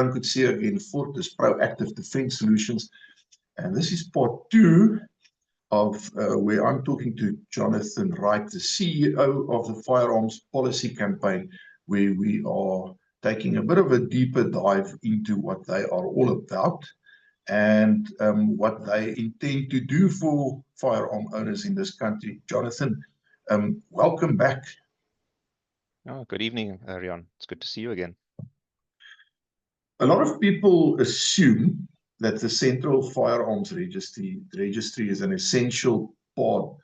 Rian Kutsia again, Fortis Proactive Defense Solutions. And this is part 2 of where I'm talking to Jonathan Wright, the CEO of the Firearms Policy Campaign, where we are taking a bit of a deeper dive into what they are all about and what they intend to do for firearm owners in this country. Jonathan, welcome back. Oh, good evening, Rian. It's good to see you again. A lot of people assume that the Central Firearms Registry is an essential part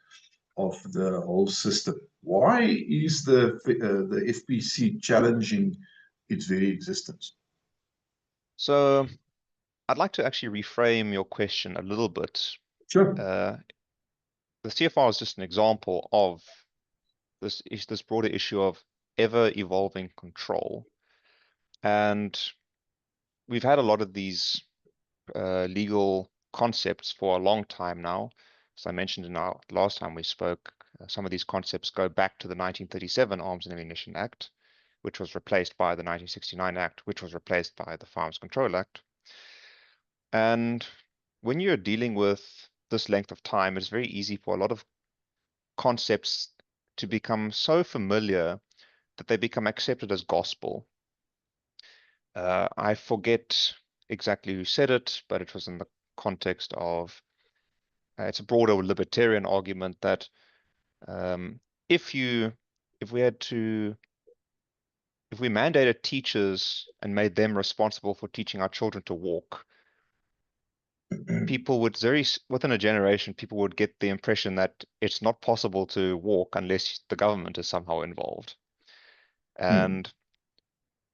of the whole system. Why is the FPC challenging its very existence? So I'd like to actually reframe your question a little bit. Sure. The CFR is just an example of this broader issue of ever-evolving control. And we've had a lot of these legal concepts for a long time now. As I mentioned in our last time we spoke, some of these concepts go back to the 1937 Arms and Ammunition Act, which was replaced by the 1969 Act, which was replaced by the Firearms Control Act. And when you're dealing with this length of time, it's very easy for a lot of concepts to become so familiar that they become accepted as gospel. I forget exactly who said it, but it was in the context of it's a broader libertarian argument that if we mandated teachers and made them responsible for teaching our children to walk, people would within a generation, people would get the impression that it's not possible to walk unless the government is somehow involved. And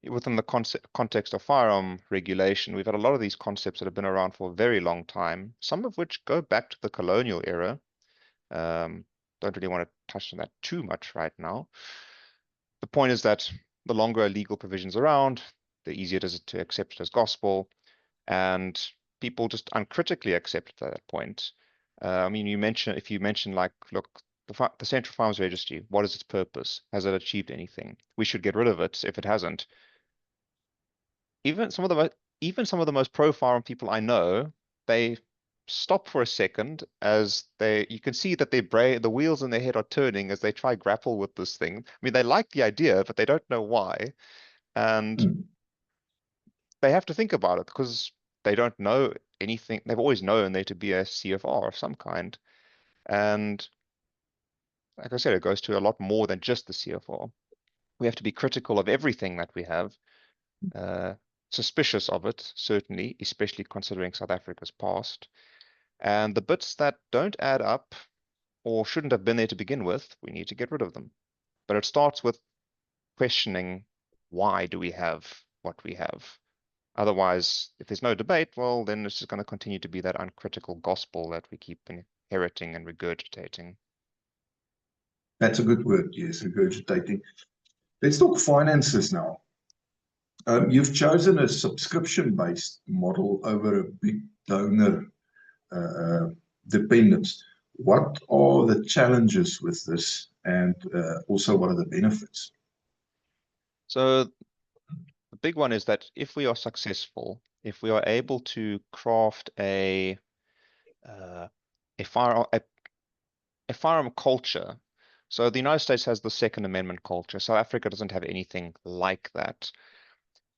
within the context of firearm regulation, we've had a lot of these concepts that have been around for a very long time, some of which go back to the colonial era. Don't really want to touch on that too much right now. The point is that the longer a legal provision's around, the easier it is to accept it as gospel, and people just uncritically accept it at that point. I mean, if you mention like, look, the Central Firearms Registry, what is its purpose? Has it achieved anything? We should get rid of it if it hasn't. Even some of the most pro-firearm people I know, they stop for a second as you can see that the wheels in their head are turning as they try grapple with this thing. I mean, they like the idea, but they don't know why. And they have to think about it because they don't know anything. They've always known there to be a CFR of some kind. And like I said, it goes to a lot more than just the CFR. We have to be critical of everything that we have. Suspicious of it, certainly, especially considering South Africa's past. And the bits that don't add up or shouldn't have been there to begin with, we need to get rid of them. But it starts with questioning, why do we have what we have? Otherwise, if there's no debate, well, then it's just going to continue to be that uncritical gospel that we keep inheriting and regurgitating. That's a good word, yes, regurgitating. Let's talk finances now. You've chosen a subscription-based model over a big donor dependence. What are the challenges with this, and also what are the benefits? So the big one is that if we are successful, if we are able to craft a firearm culture. So the United States has the Second Amendment culture. South Africa doesn't have anything like that.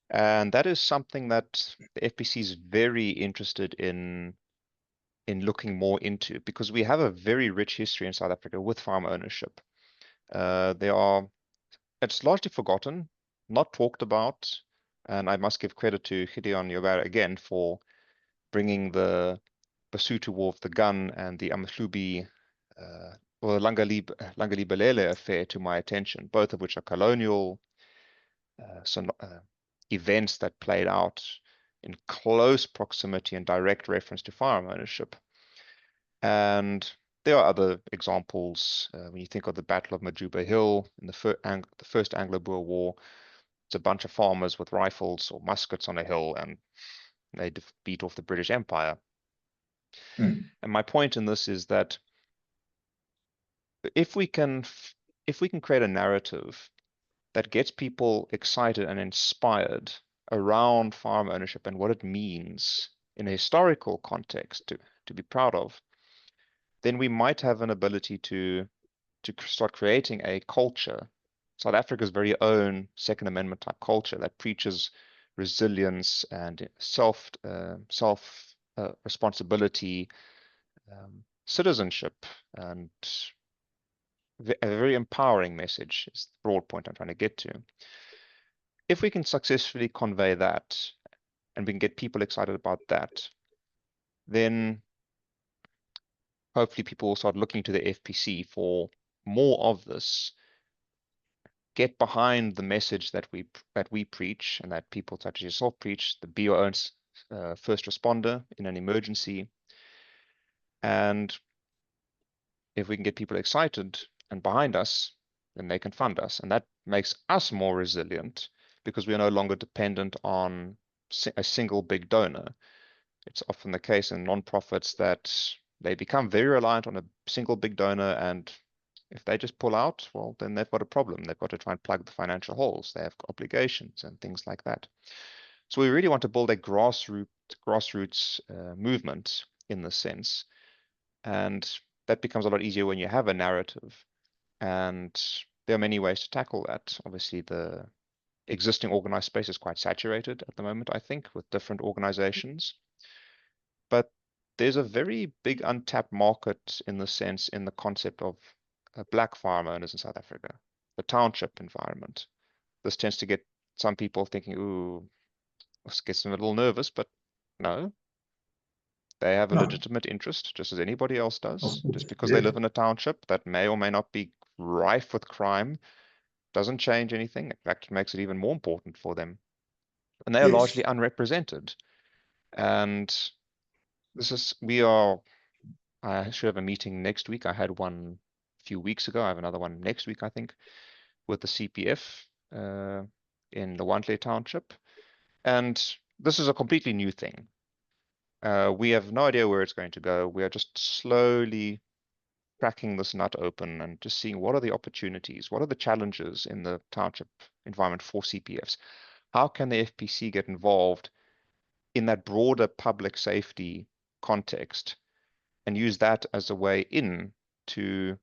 And that is something that the FPC is very interested in looking more into, because we have a very rich history in South Africa with farm ownership. It's largely forgotten, not talked about, and I must give credit to Gideon Yobara again for bringing the Basotho War of the Gun and the Amahlubi or the Langalibelele affair to my attention, both of which are colonial events that played out in close proximity and direct reference to firearm ownership. And there are other examples. When you think of the Battle of Majuba Hill in the first Anglo-Boer War, it's a bunch of farmers with rifles or muskets on a hill, and they beat off the British Empire. And my point in this is that if we can create a narrative that gets people excited and inspired around firearm ownership and what it means in a historical context to be proud of, then we might have an ability to start creating a culture, South Africa's very own Second Amendment type culture that preaches resilience and self responsibility, citizenship, and a very empowering message is the broad point I'm trying to get to. If we can successfully convey that and we can get people excited about that, then hopefully people will start looking to the FPC for more of this, get behind the message that we preach and that people such as yourself preach, the be your own first responder in an emergency. And if we can get people excited and behind us, then they can fund us. And that makes us more resilient because we are no longer dependent on a single big donor. It's often the case in nonprofits that they become very reliant on a single big donor, and if they just pull out, well, then they've got a problem. They've got to try and plug the financial holes. They have obligations and things like that. So we really want to build a grassroots movement in this sense. And that becomes a lot easier when you have a narrative. And there are many ways to tackle that. Obviously, the existing organized space is quite saturated at the moment, I think, with different organizations. But there's a very big untapped market in the sense, in the concept of black firearm owners in South Africa, the township environment. This tends to get some people thinking, ooh, this gets them a little nervous, but no, they have a No, legitimate interest, just as anybody else of does. course. Just because they Yes. live in a township that may or may not be rife with crime doesn't change anything. In fact, it makes it even more important for them. And they are Yes. largely unrepresented. And I should have a meeting next week. I had one a few weeks ago. I have another one next week, I think, with the CPF in the Wantley Township. And this is a completely new thing. We have no idea where it's going to go. We are just slowly cracking this nut open and just seeing what are the opportunities, what are the challenges in the township environment for CPFs. How can the FPC get involved in that broader public safety context and use that as a way in to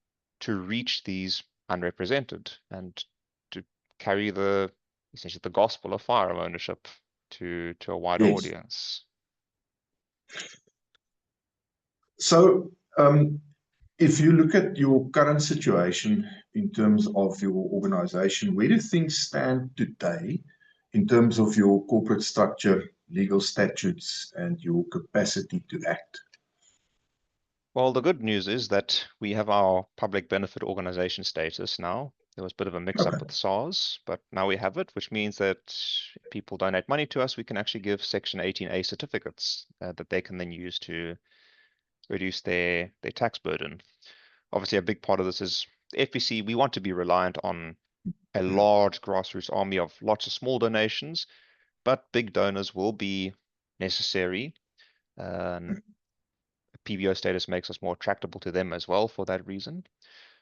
reach these unrepresented and to carry essentially the gospel of firearm ownership to a wider Yes. audience. So, if you look at your current situation in terms of your organization, where do things stand today in terms of your corporate structure, legal statutes, and your capacity to act? Well, the good news is that we have our public benefit organization status now. There was a bit of a mix-up Okay. with SARS, but now we have it, which means that if people donate money to us, we can actually give Section 18A certificates that they can then use to reduce their tax burden. Obviously, a big part of this is the FPC. We want to be reliant on a large grassroots army of lots of small donations, but big donors will be necessary. PBO status makes us more attractable to them as well for that reason.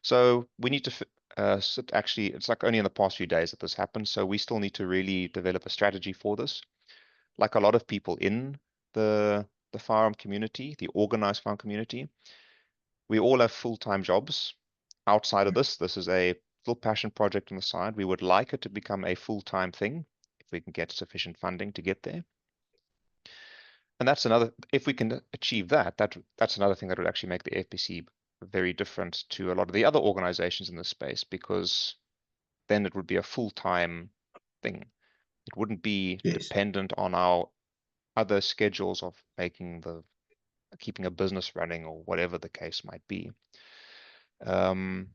So we need to actually, it's like only in the past few days that this happened. So we still need to really develop a strategy for this. Like a lot of people in the firearm community, the organized firearm community, we all have full-time jobs. Outside of this is a full passion project on the side. We would like it to become a full-time thing if we can get sufficient funding to get there. And that's another, if we can achieve that's another thing that would actually make the FPC very different to a lot of the other organizations in this space, because then it would be a full-time thing. It wouldn't be Yes. dependent on our other schedules of keeping a business running or whatever the case might be. And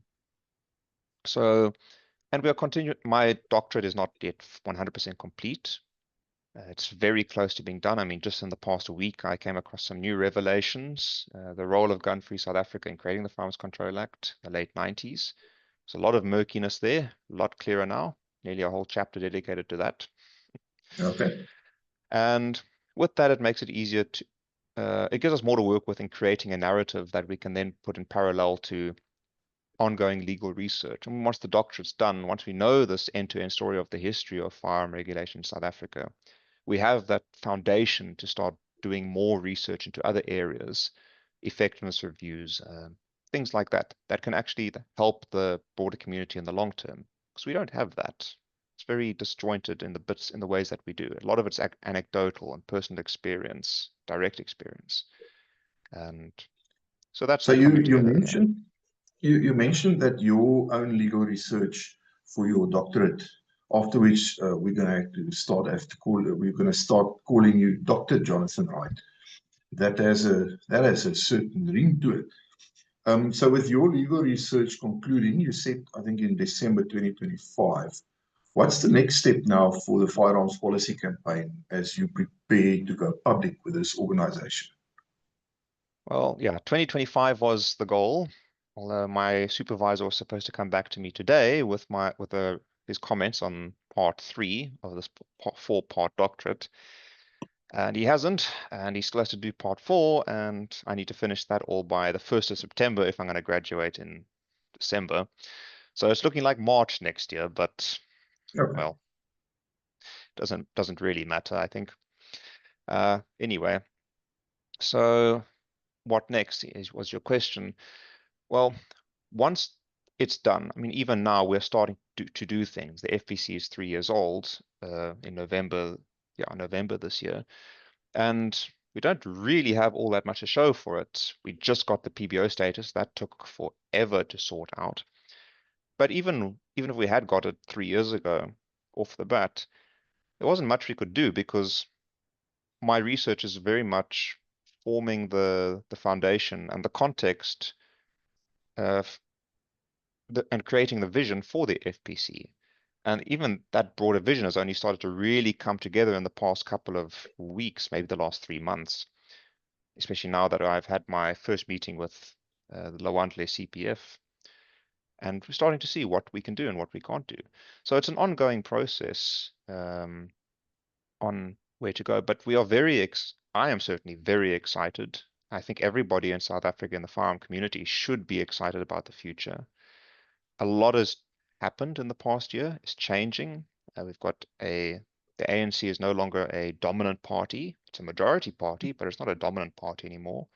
we are continuing. My doctorate is not yet 100% complete. It's very close to being done. I mean, just in the past week, I came across some new revelations. The role of Gun-Free South Africa in creating the Firearms Control Act, the late 90s. There's a lot of murkiness there, a lot clearer now. Nearly a whole chapter dedicated to that. Okay. And with that, it makes it easier to, it gives us more to work with in creating a narrative that we can then put in parallel to ongoing legal research. And once the doctorate's done, once we know this end-to-end story of the history of firearm regulation in South Africa, we have that foundation to start doing more research into other areas, effectiveness reviews, things like that, that can actually help the broader community in the long term. Because we don't have that. It's very disjointed in the bits, in the ways that we do. A lot of it's anecdotal and personal experience, direct experience. And so that's So all coming you together. mentioned you mentioned that your own legal research for your doctorate, after which we're going to have to call we're going to start calling you Dr. Jonathan Wright. That has a certain ring to it. So with your legal research concluding, you said, I think in December 2025, what's the next step now for the Firearms Policy Campaign as you prepare to go public with this organization? Well, yeah, 2025 was the goal. Although my supervisor was supposed to come back to me today with his comments on part 3 of this 4-part doctorate. And he hasn't, and he still has to do part 4, and I need to finish that all by the 1st of September if I'm going to graduate in December. So it's looking like March next year, but Okay. well, doesn't really matter, I think. Anyway, so what next was your question. Well, once it's done, I mean, even now we're starting to do things. The FPC is 3 years old in November this year. And we don't really have all that much to show for it. We just got the PBO status. That took forever to sort out. But even if we had got it 3 years ago off the bat, there wasn't much we could do because my research is very much forming the foundation and the context and creating the vision for the FPC. And even that broader vision has only started to really come together in the past couple of weeks, maybe the last 3 months, especially now that I've had my first meeting with the Lawandle CPF. And we're starting to see what we can do and what we can't do. So it's an ongoing process on where to go. But we are I am certainly very excited. I think everybody in South Africa in the firearm community should be excited about the future. A lot has happened in the past year. It's changing. We've got the ANC is no longer a dominant party. It's a majority party, but it's not a dominant party anymore.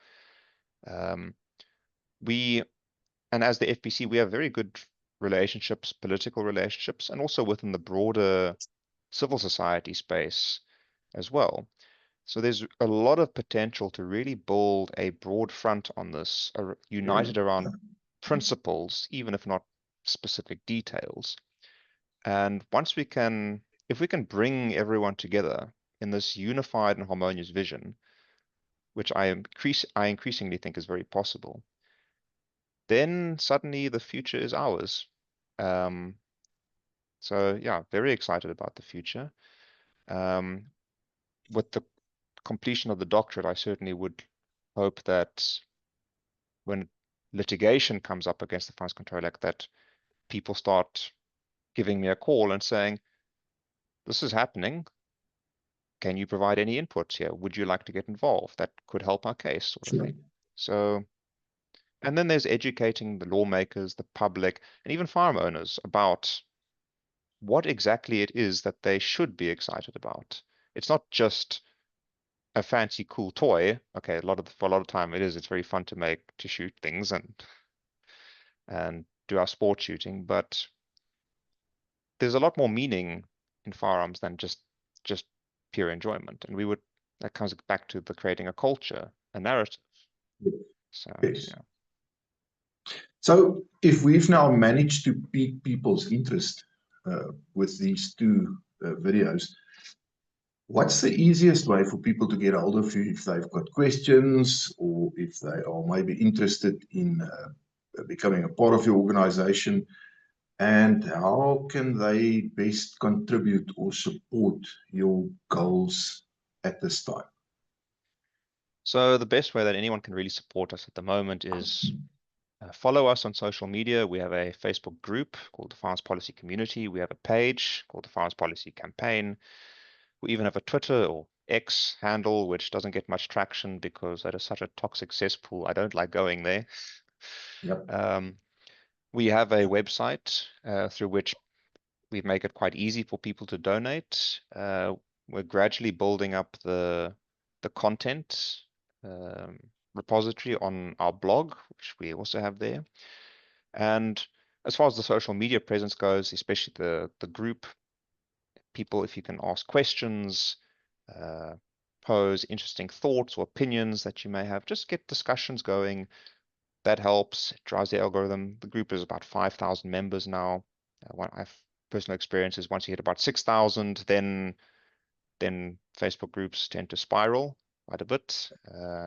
And as the FPC, we have very good relationships, political relationships, and also within the broader civil society space as well. So there's a lot of potential to really build a broad front on this, united around principles, even if not specific details. And if we can bring everyone together in this unified and harmonious vision, which I increasingly think is very possible, then suddenly the future is ours. So yeah, very excited about the future. With the completion of the doctorate, I certainly would hope that when litigation comes up against the Firearms Control Act, that people start giving me a call and saying, this is happening. Can you provide any inputs here? Would you like to get involved? That could help our case, sort of thing. So, and then there's educating the lawmakers, the public, and even firearm owners about what exactly it is that they should be excited about. It's not just a fancy, cool toy. Okay, for a lot of time it's very fun to shoot things and do our sport shooting, but there's a lot more meaning in firearms than just pure enjoyment. And that comes back to the creating a culture, a narrative. So Yes. yeah. So if we've now managed to pique people's interest with these 2 videos, what's the easiest way for people to get a hold of you if they've got questions or if they are maybe interested in becoming a part of your organization? And how can they best contribute or support your goals at this time? So the best way that anyone can really support us at the moment is follow us on social media. We have a Facebook group called the Firearms Policy Community. We have a page called the Firearms Policy Campaign. We even have a Twitter or X handle, which doesn't get much traction because that is such a toxic cesspool. I don't like going there. Yep. We have a website through which we make it quite easy for people to donate. we're gradually building up the content repository on our blog, which we also have there. And as far as the social media presence goes, especially the group, people, if you can ask questions, pose interesting thoughts or opinions that you may have, just get discussions going. That helps. It drives the algorithm. The group is about 5,000 members now. I've personal experiences, once you hit about 6,000, then Facebook groups tend to spiral quite a bit.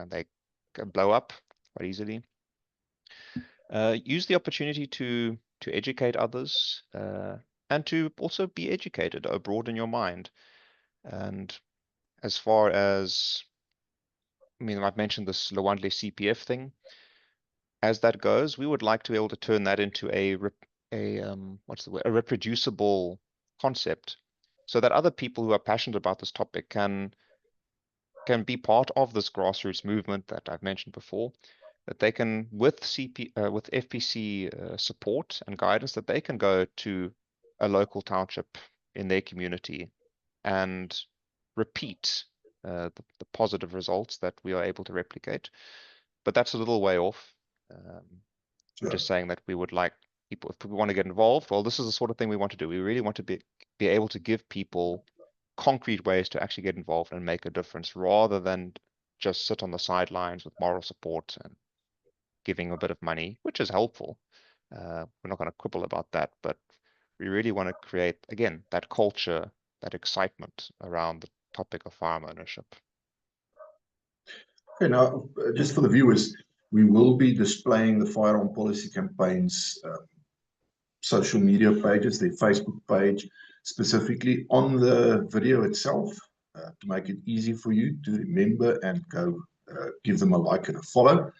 They can blow up quite easily. Use the opportunity to educate others and to also be educated, broaden your mind. And as far as, I mean, I've mentioned this Lwandle CPF thing. As that goes, we would like to be able to turn that into a reproducible concept, so that other people who are passionate about this topic can be part of this grassroots movement that I've mentioned before, that they can, with FPC support and guidance, that they can go to a local township in their community and repeat the positive results that we are able to replicate. But that's a little way off. We're just saying that we would like people, if people want to get involved, well, this is the sort of thing we want to do. We really want to be able to give people concrete ways to actually get involved and make a difference, rather than just sit on the sidelines with moral support and giving a bit of money, which is helpful. We're not going to quibble about that, but we really want to create, again, that culture, that excitement around the topic of firearm ownership. Okay, now, just for the viewers, we will be displaying the Firearm Policy Campaign's social media pages, their Facebook page, specifically on the video itself, to make it easy for you to remember and go give them a like and a follow.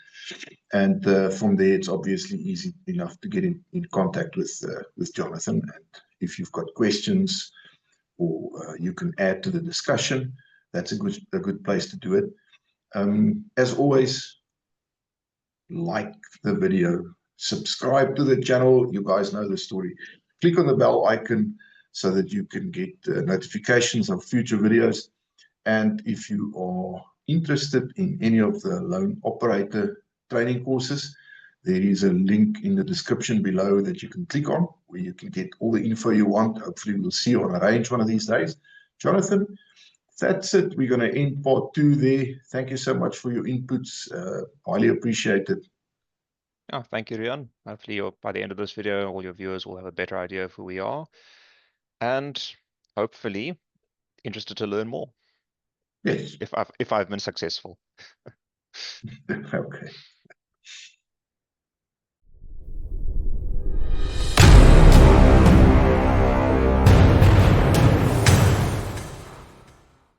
And from there, it's obviously easy enough to get in contact with Jonathan. And if you've got questions or you can add to the discussion, that's a good place to do it. As always, like the video, subscribe to the channel. You guys know the story. Click on the bell icon so that you can get notifications of future videos. And if you are interested in any of the loan operator training courses, there is a link in the description below that you can click on, where you can get all the info you want. Hopefully we'll see you on a range one of these days. Jonathan, that's it. We're going to end part 2 there. Thank you so much for your inputs. Highly appreciated. Yeah, thank you, Rian. Hopefully by the end of this video, all your viewers will have a better idea of who we are, and hopefully interested to learn more. Yes. If I've been successful. Okay.